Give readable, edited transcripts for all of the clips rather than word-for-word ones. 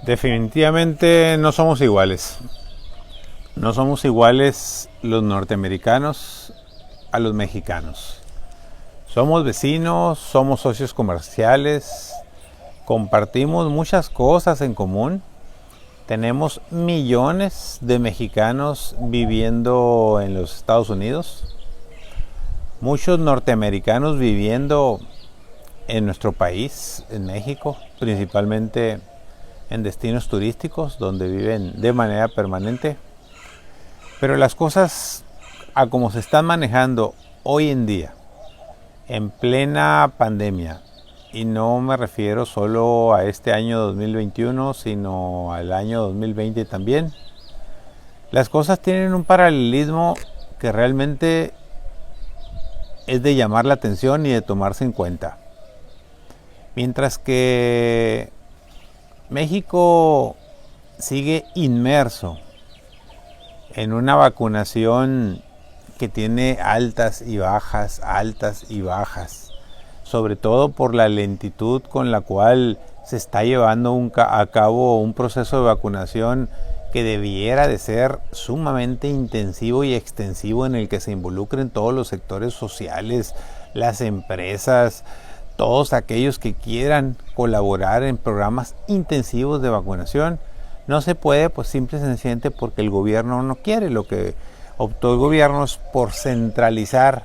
Definitivamente no somos iguales. No somos iguales los norteamericanos a los mexicanos. Somos vecinos, somos socios comerciales, compartimos muchas cosas en común. Tenemos millones de mexicanos viviendo en los Estados Unidos, muchos norteamericanos viviendo en nuestro país, en México, principalmente en destinos turísticos donde viven de manera permanente. Pero las cosas a como se están manejando hoy en día, en plena pandemia, y no me refiero solo a este año 2021, sino al año 2020 también, las cosas tienen un paralelismo que realmente es de llamar la atención y de tomarse en cuenta. Mientras que México sigue inmerso en una vacunación que tiene altas y bajas, sobre todo por la lentitud con la cual se está llevando a cabo un proceso de vacunación que debiera de ser sumamente intensivo y extensivo, en el que se involucren todos los sectores sociales, las empresas, todos aquellos que quieran colaborar en programas intensivos de vacunación. No se puede, pues simple y sencillamente porque el gobierno no quiere. Lo que optó el gobierno es por centralizar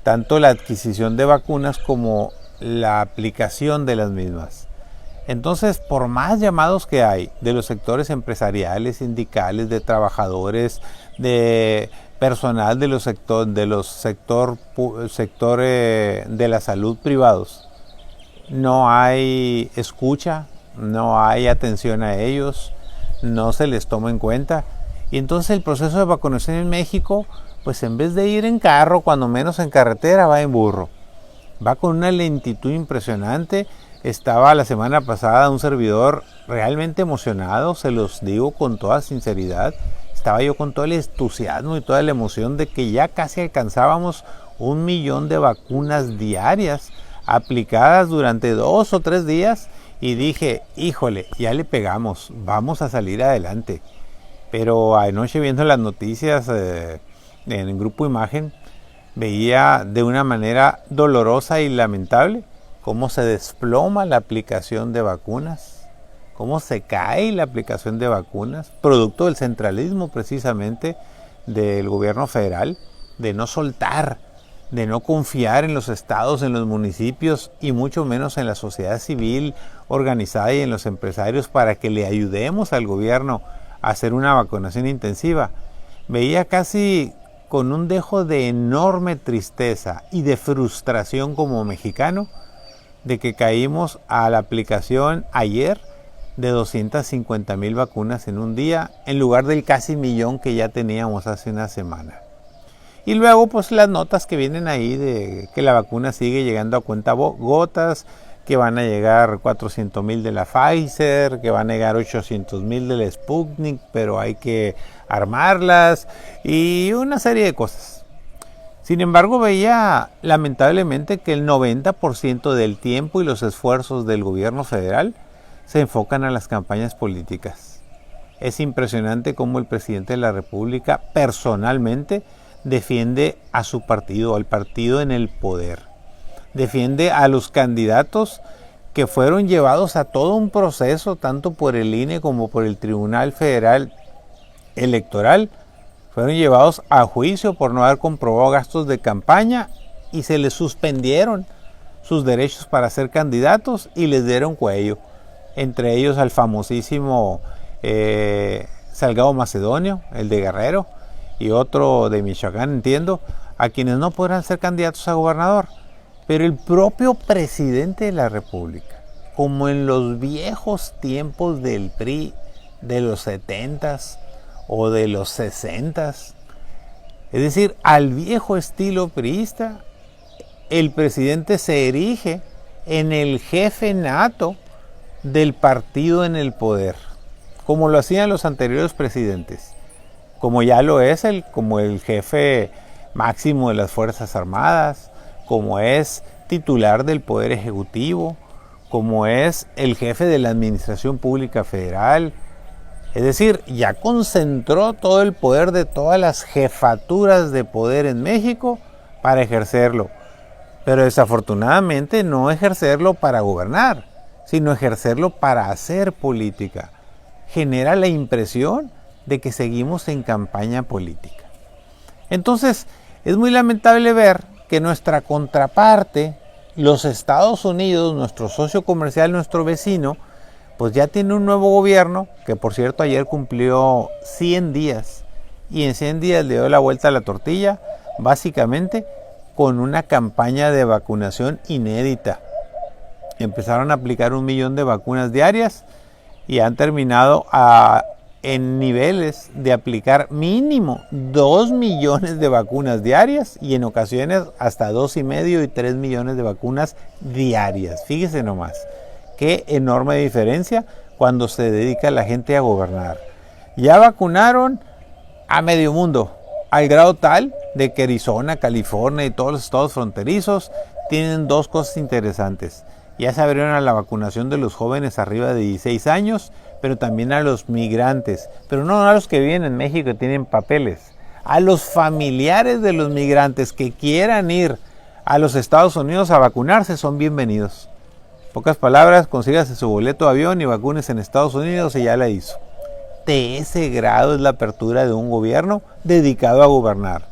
tanto la adquisición de vacunas como la aplicación de las mismas. Entonces, por más llamados que hay de los sectores empresariales, sindicales, de trabajadores, de personal de los sectores de la salud privados, no hay escucha, no hay atención a ellos, no se les toma en cuenta. Y entonces el proceso de vacunación en México, pues en vez de ir en carro, cuando menos en carretera, va en burro. Va con una lentitud impresionante. Estaba la semana pasada un servidor realmente emocionado, se los digo con toda sinceridad. Estaba yo con todo el entusiasmo y toda la emoción de que ya casi alcanzábamos 1 millón de vacunas diarias aplicadas durante 2 o 3 días, y dije, híjole, ya le pegamos, vamos a salir adelante. Pero anoche, viendo las noticias en el Grupo Imagen, veía de una manera dolorosa y lamentable cómo se desploma la aplicación de vacunas, cómo se cae la aplicación de vacunas, producto del centralismo precisamente del gobierno federal, de no soltar, de no confiar en los estados, en los municipios y mucho menos en la sociedad civil organizada y en los empresarios para que le ayudemos al gobierno a hacer una vacunación intensiva. Veía casi con un dejo de enorme tristeza y de frustración como mexicano de que caímos a la aplicación ayer de 250,000 vacunas en un día, en lugar del casi millón que ya teníamos hace una semana. Y luego pues las notas que vienen ahí de que la vacuna sigue llegando a cuentagotas, que van a llegar 400,000 de la Pfizer, que van a llegar 800,000 de la Sputnik, pero hay que armarlas y una serie de cosas. Sin embargo, veía lamentablemente que el 90% del tiempo y los esfuerzos del gobierno federal se enfocan a las campañas políticas. Es impresionante cómo el presidente de la República personalmente defiende a su partido, al partido en el poder. Defiende a los candidatos que fueron llevados a todo un proceso, tanto por el INE como por el Tribunal Federal Electoral. Fueron llevados a juicio por no haber comprobado gastos de campaña y se les suspendieron sus derechos para ser candidatos y les dieron cuello. Entre ellos al famosísimo Salgado Macedonio, el de Guerrero, y otro de Michoacán, entiendo, a quienes no podrán ser candidatos a gobernador. Pero el propio presidente de la República, como en los viejos tiempos del PRI de los 70s o de los 60s, es decir, al viejo estilo priista, el presidente se erige en el jefe nato del partido en el poder, como lo hacían los anteriores presidentes, como ya lo es como el jefe máximo de las Fuerzas Armadas, como es titular del Poder Ejecutivo, como es el jefe de la Administración Pública Federal. Es decir, ya concentró todo el poder de todas las jefaturas de poder en México para ejercerlo. Pero desafortunadamente no ejercerlo para gobernar, sino ejercerlo para hacer política. Genera la impresión de que seguimos en campaña política. Entonces, es muy lamentable ver que nuestra contraparte, los Estados Unidos, nuestro socio comercial, nuestro vecino, pues ya tiene un nuevo gobierno, que por cierto ayer cumplió 100 días, y en 100 días le dio la vuelta a la tortilla, básicamente con una campaña de vacunación inédita. Empezaron a aplicar 1 millón de vacunas diarias y han terminado en niveles de aplicar mínimo 2 millones de vacunas diarias y en ocasiones hasta 2,5 y 3 millones de vacunas diarias. Fíjese nomás, qué enorme diferencia cuando se dedica la gente a gobernar. Ya vacunaron a medio mundo, al grado tal de que Arizona, California y todos los estados fronterizos tienen dos cosas interesantes. Ya se abrieron a la vacunación de los jóvenes arriba de 16 años, pero también a los migrantes, pero no a los que viven en México y tienen papeles, a los familiares de los migrantes que quieran ir a los Estados Unidos a vacunarse son bienvenidos. En pocas palabras, consígase su boleto de avión y vacúnese en Estados Unidos y ya la hizo. De ese grado es la apertura de un gobierno dedicado a gobernar.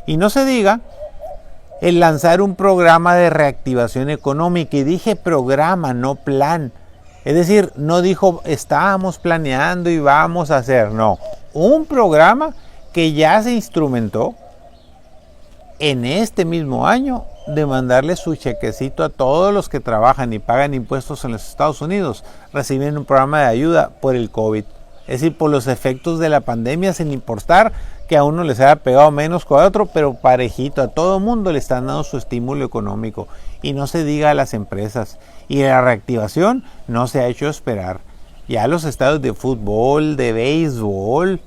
Y no se diga el lanzar un programa de reactivación económica, y dije programa, no plan. Es decir, no dijo estábamos planeando y vamos a hacer, no. Un programa que ya se instrumentó en este mismo año de mandarle su chequecito a todos los que trabajan y pagan impuestos en los Estados Unidos. Reciben un programa de ayuda por el COVID. Es decir, por los efectos de la pandemia, sin importar que a uno les haya pegado menos que a otro, pero parejito, a todo mundo le están dando su estímulo económico. Y no se diga a las empresas. Y la reactivación no se ha hecho esperar. Ya los estadios de fútbol, de béisbol,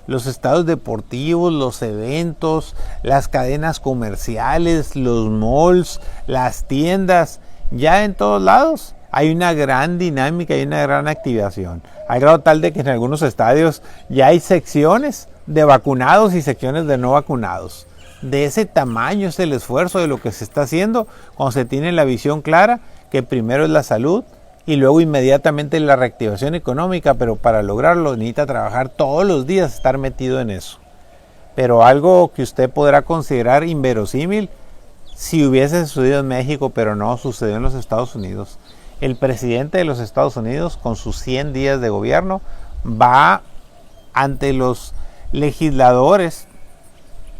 los estadios deportivos, los eventos, las cadenas comerciales, los malls, las tiendas, ya en todos lados hay una gran dinámica y una gran activación. Al grado tal de que en algunos estadios ya hay secciones de vacunados y secciones de no vacunados. De ese tamaño es el esfuerzo de lo que se está haciendo cuando se tiene la visión clara que primero es la salud y luego inmediatamente la reactivación económica, pero para lograrlo necesita trabajar todos los días, estar metido en eso. Pero algo que usted podrá considerar inverosímil si hubiese sucedido en México, pero no sucedió en los Estados Unidos. El presidente de los Estados Unidos, con sus 100 días de gobierno, va ante los legisladores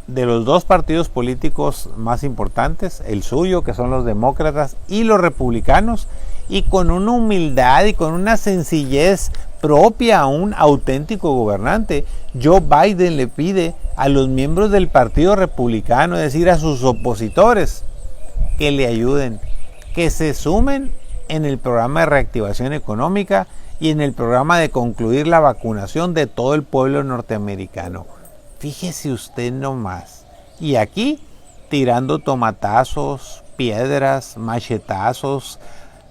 de los dos partidos políticos más importantes, el suyo, que son los demócratas, y los republicanos, y con una humildad y con una sencillez propia a un auténtico gobernante, Joe Biden le pide a los miembros del Partido Republicano, es decir, a sus opositores, que le ayuden, que se sumen en el programa de reactivación económica y en el programa de concluir la vacunación de todo el pueblo norteamericano. Fíjese usted nomás. Y aquí tirando tomatazos, piedras, machetazos,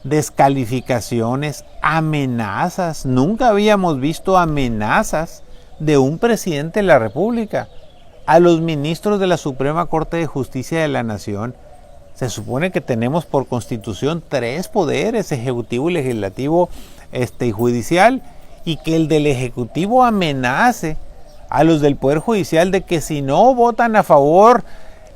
descalificaciones, amenazas. Nunca habíamos visto amenazas de un presidente de la República a los ministros de la Suprema Corte de Justicia de la Nación. Se supone que tenemos por constitución 3 poderes, ejecutivo, legislativo y judicial, y que el del ejecutivo amenace a los del Poder Judicial de que si no votan a favor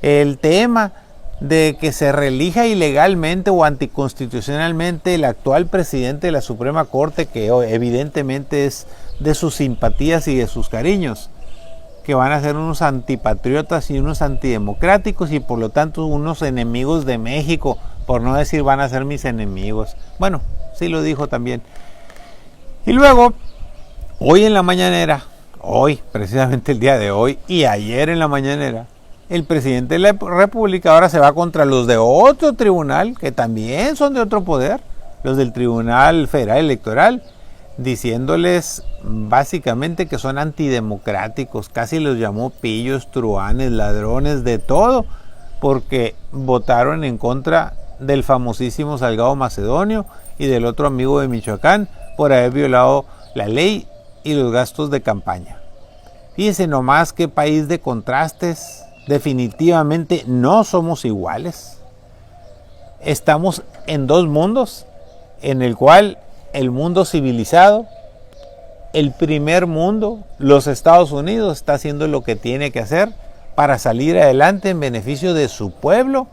el tema de que se reelija ilegalmente o anticonstitucionalmente el actual presidente de la Suprema Corte, que evidentemente es de sus simpatías y de sus cariños, que van a ser unos antipatriotas y unos antidemocráticos y por lo tanto unos enemigos de México, por no decir van a ser mis enemigos. Bueno, sí lo dijo también. Y luego, hoy en la mañanera, hoy, precisamente el día de hoy, y ayer en la mañanera, el presidente de la República ahora se va contra los de otro tribunal, que también son de otro poder, los del Tribunal Federal Electoral, diciéndoles básicamente que son antidemocráticos, casi los llamó pillos, truanes, ladrones, de todo, porque votaron en contra del famosísimo Salgado Macedonio y del otro amigo de Michoacán por haber violado la ley y los gastos de campaña. Fíjense nomás qué país de contrastes. Definitivamente no somos iguales. Estamos en dos mundos, en el cual el mundo civilizado, el primer mundo, los Estados Unidos, está haciendo lo que tiene que hacer para salir adelante en beneficio de su pueblo,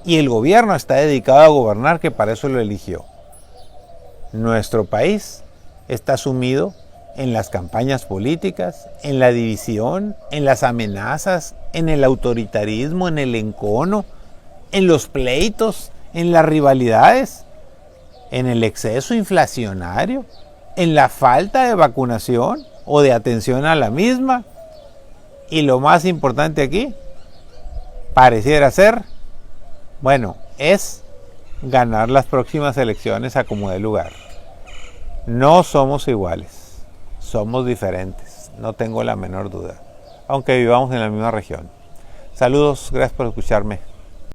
y el gobierno está dedicado a gobernar, que para eso lo eligió. Nuestro país está sumido en las campañas políticas, en la división, en las amenazas, en el autoritarismo, en el encono, en los pleitos, en las rivalidades, en el exceso inflacionario, en la falta de vacunación o de atención a la misma. Y lo más importante aquí, pareciera ser, es ganar las próximas elecciones a como dé lugar. No somos iguales, somos diferentes, no tengo la menor duda, aunque vivamos en la misma región. Saludos, gracias por escucharme.